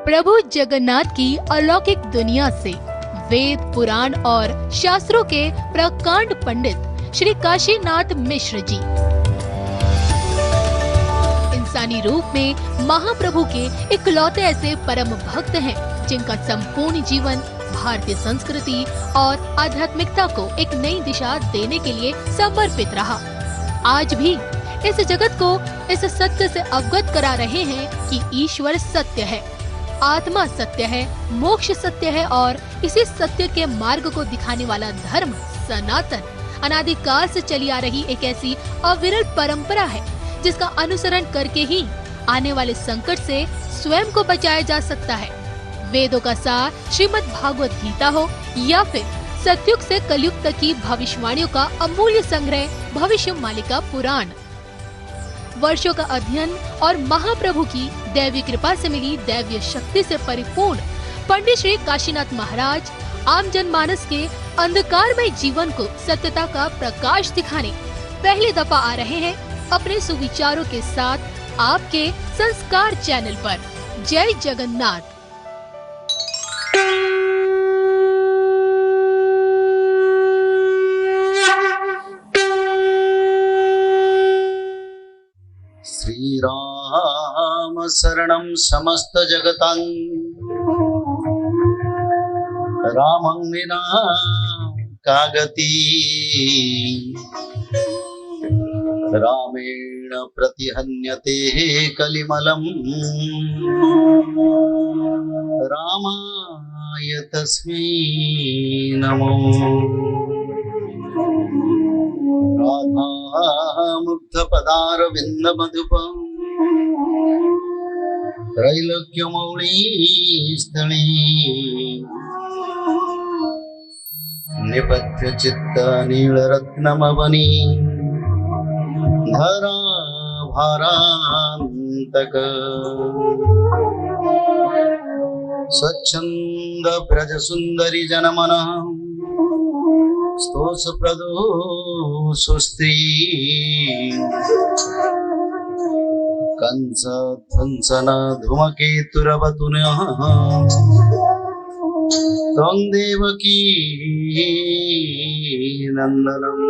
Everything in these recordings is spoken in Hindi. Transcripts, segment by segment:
प्रभु जगन्नाथ की अलौकिक दुनिया से वेद पुराण और शास्त्रों के प्रकांड पंडित श्री काशीनाथ मिश्र जी इंसानी रूप में महाप्रभु के इकलौते ऐसे परम भक्त हैं जिनका संपूर्ण जीवन भारतीय संस्कृति और आध्यात्मिकता को एक नई दिशा देने के लिए समर्पित रहा। आज भी इस जगत को इस सत्य से अवगत करा रहे हैं कि ईश्वर सत्य है, आत्मा सत्य है, मोक्ष सत्य है और इसी सत्य के मार्ग को दिखाने वाला धर्म सनातन अनादिकाल से चली आ रही एक ऐसी अविरल परंपरा है जिसका अनुसरण करके ही आने वाले संकट से स्वयं को बचाया जा सकता है। वेदों का सार श्रीमद् भागवत गीता हो या फिर सतयुग से कलयुग तक की भविष्यवाणियों का अमूल्य संग्रह भविष्य मालिका पुराण, वर्षों का अध्ययन और महाप्रभु की दैवी कृपा से मिली दैवीय शक्ति से परिपूर्ण पंडित श्री काशीनाथ महाराज आम जनमानस के अंधकारमय जीवन को सत्यता का प्रकाश दिखाने पहली दफा आ रहे हैं अपने सुविचारों के साथ आपके संस्कार चैनल पर। जय जगन्नाथ। श्री राम शरणं समस्त जगतां रामं विना का गति रामेण प्रतिहन्यते कलिमलं रामाय तस्मै नमो। राधा मुग्ध पदारविंद मधुपम त्रैलोक्यमौळी स्थळे निपत्य चित्त नीलरत्नमवनी धरा भारान्तक स्वच्छंद ब्रज सुंदरी जनमन स्तोष प्रदो सुस्त्री कंस ध्वंसन धूमकेतुरवतुन त्वं देवकी नंदनम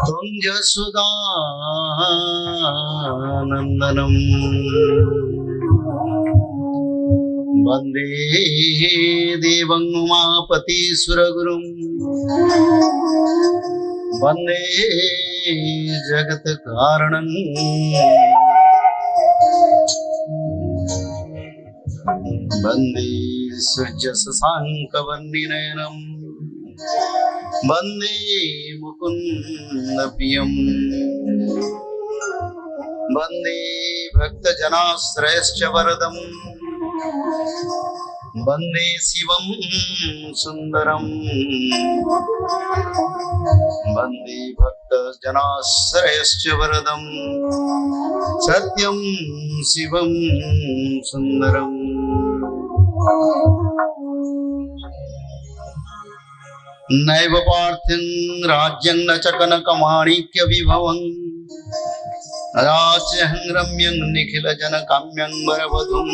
त्वं जसुदा नंदनम वंदे देवं उमापति सुरगुरुं वंदे जगत कारणं वंदे सूर्य शशांक वन्निनयनं वंदे मुकुंद प्रियं वंदे भक्तजनाश्रयश्च वरदं वंदे शिवं सुंदरं वंदे भक्तजनाश्रयश्च वरदं सत्यं शिवं सुंदरं। नैव पार्थिं राज्यं न च कनकमाणिक्य विभवं राज्यं रम्यं निखिल जन काम्यं वरवधुं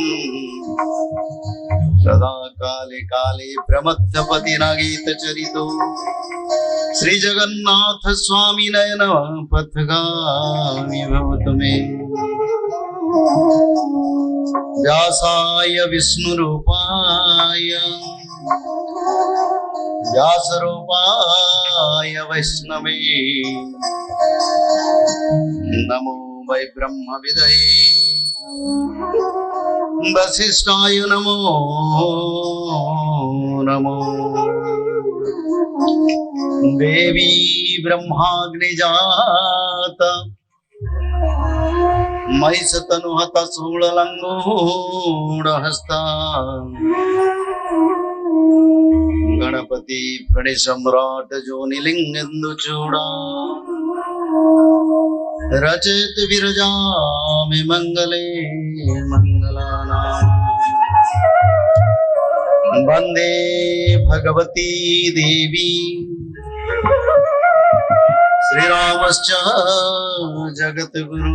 सदा काले काले प्रमथपतिना गीत चरितो श्री जगन्नाथ स्वामी नयन पथगामी भवतु मे। व्यासाय विष्णु रूपाय व्यास रूपाय वैष्णवे नमो वै ब्रह्म विदये वसिष्ठाय नमो नमो। देवी ब्रह्माग्निजात महिषतनुहत शूललंगूढहस्ता गणपति प्रणिसम्राट जोनिलिंगेन्दुचूड़ा रचयत विरजामि मंगले मंगलानाम्। वंदे भगवती देवी श्रीरामश्च जगद्गुरु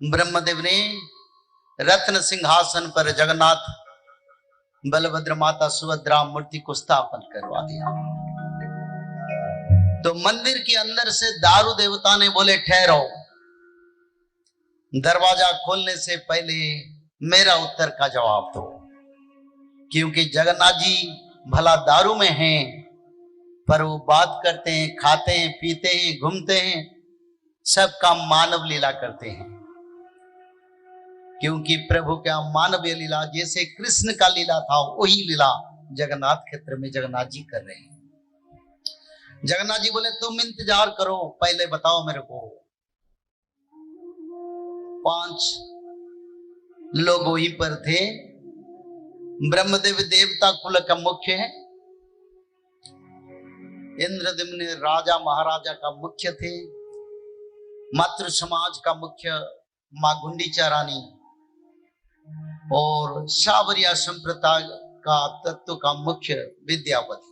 ब्रह्मदेव ने रत्न सिंहासन पर जगन्नाथ बलभद्र माता सुभद्रा मूर्ति को स्थापन करवा दिया। तो मंदिर के अंदर से दारू देवता ने बोले ठहरो, दरवाजा खोलने से पहले मेरा उत्तर का जवाब दो, क्योंकि जगन्नाथ जी भला दारू में हैं पर वो बात करते हैं, खाते हैं, पीते हैं, घूमते हैं, सब काम मानव लीला करते हैं। क्योंकि प्रभु का मानवीय लीला जैसे कृष्ण का लीला था वही लीला जगन्नाथ क्षेत्र में जगन्नाथ जी कर रहे हैं। जगन्नाथ जी बोले तुम इंतजार करो, पहले बताओ मेरे को। 5 लोग वहीं पर थे। ब्रह्मदेव देवता कुल का मुख्य है, इंद्रद्युम्न राजा महाराजा का मुख्य थे, मातृ समाज का मुख्य मां गुंडीचा रानी और सावरिया संप्रदाय का तत्व का मुख्य विद्यापति।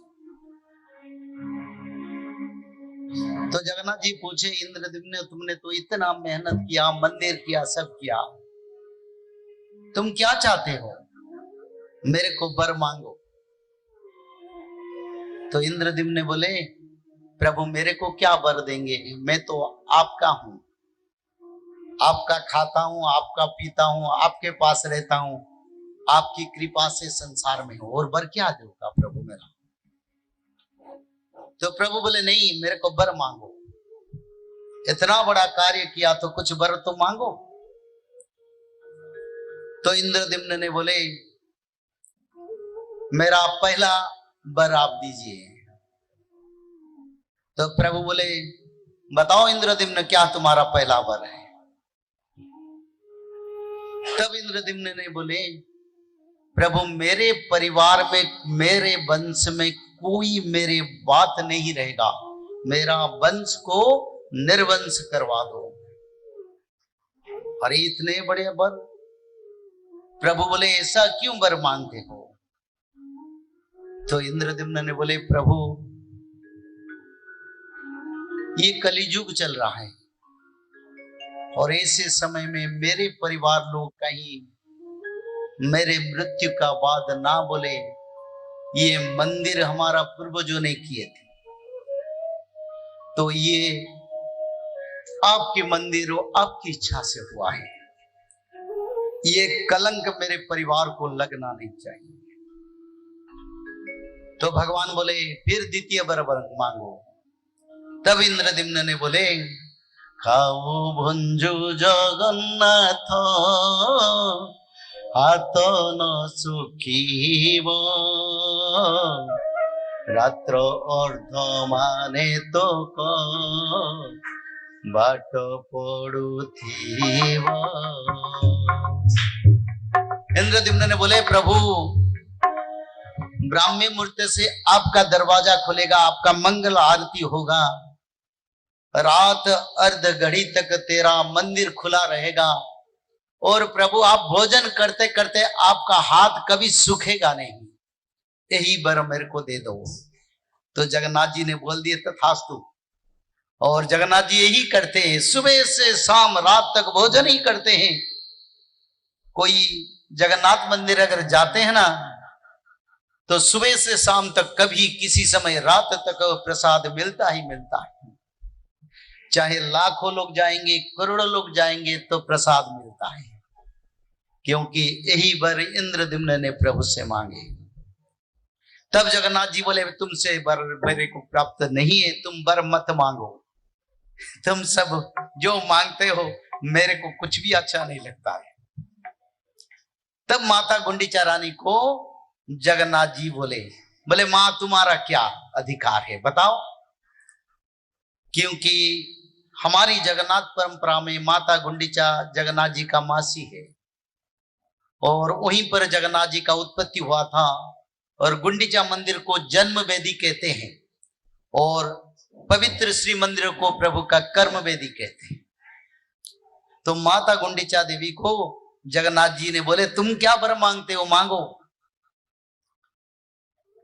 तो जगन्नाथ जी पूछे इंद्रद्युम्न तुमने तो इतना मेहनत किया, मंदिर किया, सब किया, तुम क्या चाहते हो? मेरे को वर मांगो। तो इंद्रद्युम्न बोले प्रभु मेरे को क्या वर देंगे, मैं तो आपका हूं, आपका खाता हूं, आपका पीता हूं, आपके पास रहता हूं, आपकी कृपा से संसार में हूं, और वर क्या दूंगा प्रभु मेरा? तो प्रभु बोले नहीं, मेरे को वर मांगो, इतना बड़ा कार्य किया तो कुछ वर तो मांगो। तो इंद्रद्युम्न ने बोले मेरा पहला वर आप दीजिए। तो प्रभु बोले बताओ इंद्रद्युम्न क्या तुम्हारा पहला वर है? तब इंद्रद्युम्न ने बोले प्रभु मेरे परिवार में, मेरे वंश में कोई मेरे बात नहीं रहेगा, मेरा वंश को निर्वंश करवा दो। अरे इतने बड़े वर! प्रभु बोले ऐसा क्यों वर मांगते हो? तो इंद्रद्युम्न ने बोले प्रभु ये कलियुग चल रहा है और ऐसे समय में मेरे परिवार लोग कहीं मेरे मृत्यु का बाद ना बोले ये मंदिर हमारा पूर्वजों ने किए थे, तो ये आपके मंदिर और आपकी इच्छा से हुआ है, ये कलंक मेरे परिवार को लगना नहीं चाहिए। तो भगवान बोले फिर द्वितीय वर मांगो। तब इंद्रद्युम्न ने बोले खाओ भंजु जगन्नाथ हाथ न सुखीब रात्र अर्ध माने तो बाट पड़ुथीब। इंद्रद्युम्न ने बोले प्रभु ब्राह्मी मुहूर्त से आपका दरवाजा खुलेगा, आपका मंगल आरती होगा, रात अर्ध घड़ी तक तेरा मंदिर खुला रहेगा, और प्रभु आप भोजन करते करते आपका हाथ कभी सूखेगा नहीं, यही वर मेरे को दे दो। तो जगन्नाथ जी ने बोल दिए तथास्तु। और जगन्नाथ जी यही करते हैं, सुबह से शाम रात तक भोजन ही करते हैं। कोई जगन्नाथ मंदिर अगर जाते हैं ना तो सुबह से शाम तक कभी किसी समय रात तक प्रसाद मिलता ही मिलता है, चाहे लाखों लोग जाएंगे, करोड़ों लोग जाएंगे तो प्रसाद मिलता है, क्योंकि यही वर इंद्रद्युम्न ने प्रभु से मांगे। तब जगन्नाथ जी बोले तुमसे वर मेरे को प्राप्त नहीं है, तुम वर मत मांगो, तुम सब जो मांगते हो मेरे को कुछ भी अच्छा नहीं लगता है। तब माता गुंडीचा रानी को जगन्नाथ जी बोले मां तुम्हारा क्या अधिकार है बताओ, क्योंकि हमारी जगन्नाथ परंपरा में माता गुंडीचा जगन्नाथ जी का मासी है और वहीं पर जगन्नाथ जी का उत्पत्ति हुआ था, और गुंडीचा मंदिर को जन्म वेदी कहते हैं और पवित्र श्री मंदिर को प्रभु का कर्म वेदी कहते हैं। तो माता गुंडीचा देवी को जगन्नाथ जी ने बोले तुम क्या वर मांगते हो, मांगो।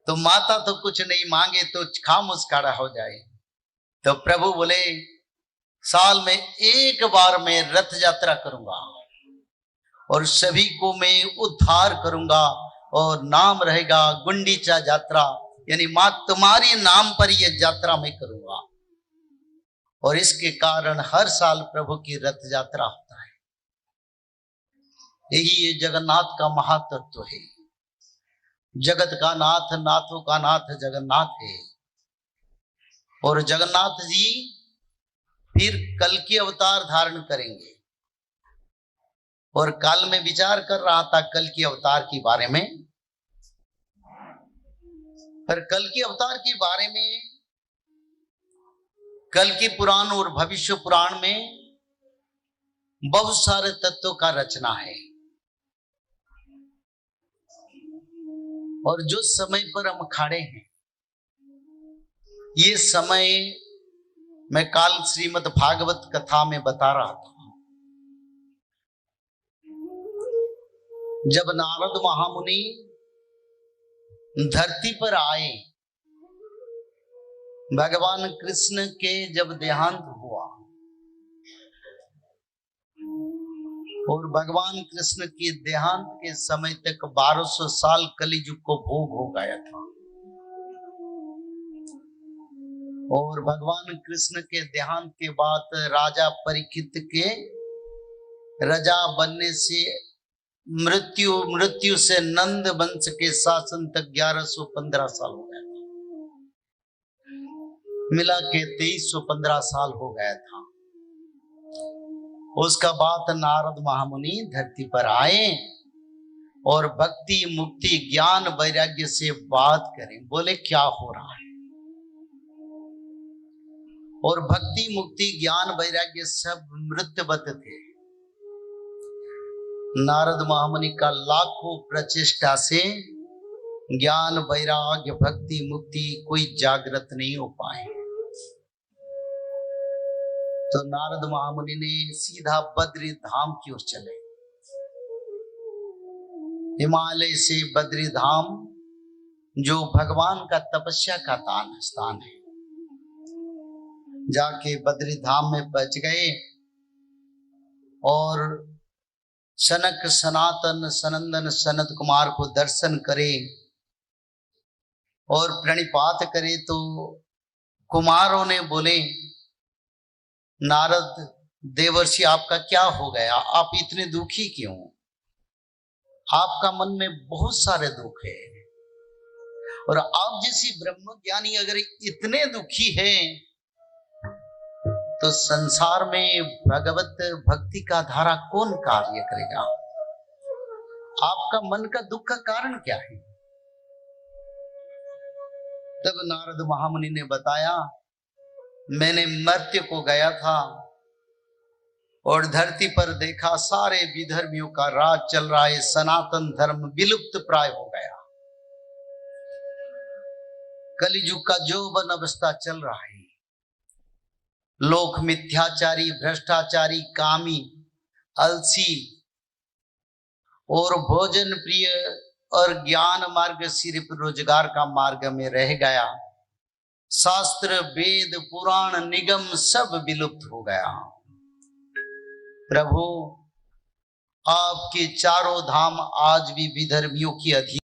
तो माता तो कुछ नहीं मांगे तो खामोश खड़ा हो जाए। तो प्रभु बोले साल में एक बार मैं रथ यात्रा करूंगा और सभी को मैं उद्धार करूंगा और नाम रहेगा गुंडीचा यात्रा, यानी मां तुम्हारे नाम पर यह यात्रा मैं करूंगा। और इसके कारण हर साल प्रभु की रथ यात्रा होता है। यही ये जगन्नाथ का महातत्व है। जगत का नाथ, नाथों का नाथ जगन्नाथ है। और जगन्नाथ जी फिर कल की अवतार धारण करेंगे। और कल में विचार कर रहा था कल की अवतार के बारे में, पर कल की अवतार के बारे में कल की पुराण और भविष्य पुराण में बहुत सारे तत्वों का रचना है। और जो समय पर हम खड़े हैं, ये समय मैं काल श्रीमद् भागवत कथा में बता रहा था। जब नारद महामुनि धरती पर आए, भगवान कृष्ण के जब देहांत हुआ और भगवान कृष्ण के देहांत के समय तक 1200 साल कलियुग को भोग हो गया था। और भगवान कृष्ण के देहांत के बाद राजा परीक्षित के राजा बनने से मृत्यु से नंद वंश के शासन तक 1115 साल हो गया था। मिला के 2315 साल हो गया था। उसका बाद नारद महामुनि धरती पर आए और भक्ति मुक्ति ज्ञान वैराग्य से बात करें। बोले क्या हो रहा है? और भक्ति मुक्ति ज्ञान वैराग्य सब मृत्यवत थे। नारद महामुनि का लाखों प्रचेष्टा से ज्ञान वैराग्य भक्ति मुक्ति कोई जागृत नहीं हो पाए। तो नारद महामुनि ने सीधा बद्री धाम की ओर चले। हिमालय से बद्री धाम जो भगवान का तपस्या का स्थान है, जाके बद्री धाम में पहुंच गए और सनक सनातन सनंदन सनत कुमार को दर्शन करे और प्रणिपात करे। तो कुमारों ने बोले, नारद देवर्षि आपका क्या हो गया? आप इतने दुखी क्यों? आपका मन में बहुत सारे दुख है और आप जैसी ब्रह्म ज्ञानी अगर इतने दुखी हैं तो संसार में भगवत भक्ति का धारा कौन कार्य करेगा? आपका मन का दुख का कारण क्या है? तब नारद महामुनि ने बताया, मैंने मर्त्य को गया था और धरती पर देखा सारे विधर्मियों का राज चल रहा है, सनातन धर्म विलुप्त प्राय हो गया। कलियुग का जौवन अवस्था चल रहा है। लोक मिथ्याचारी, भ्रष्टाचारी, कामी, अलसी और भोजन प्रिय और ज्ञान मार्ग सिर्फ रोजगार का मार्ग में रह गया। शास्त्र वेद पुराण निगम सब विलुप्त हो गया। प्रभु आपके चारों धाम आज भी विधर्मियों की अधीन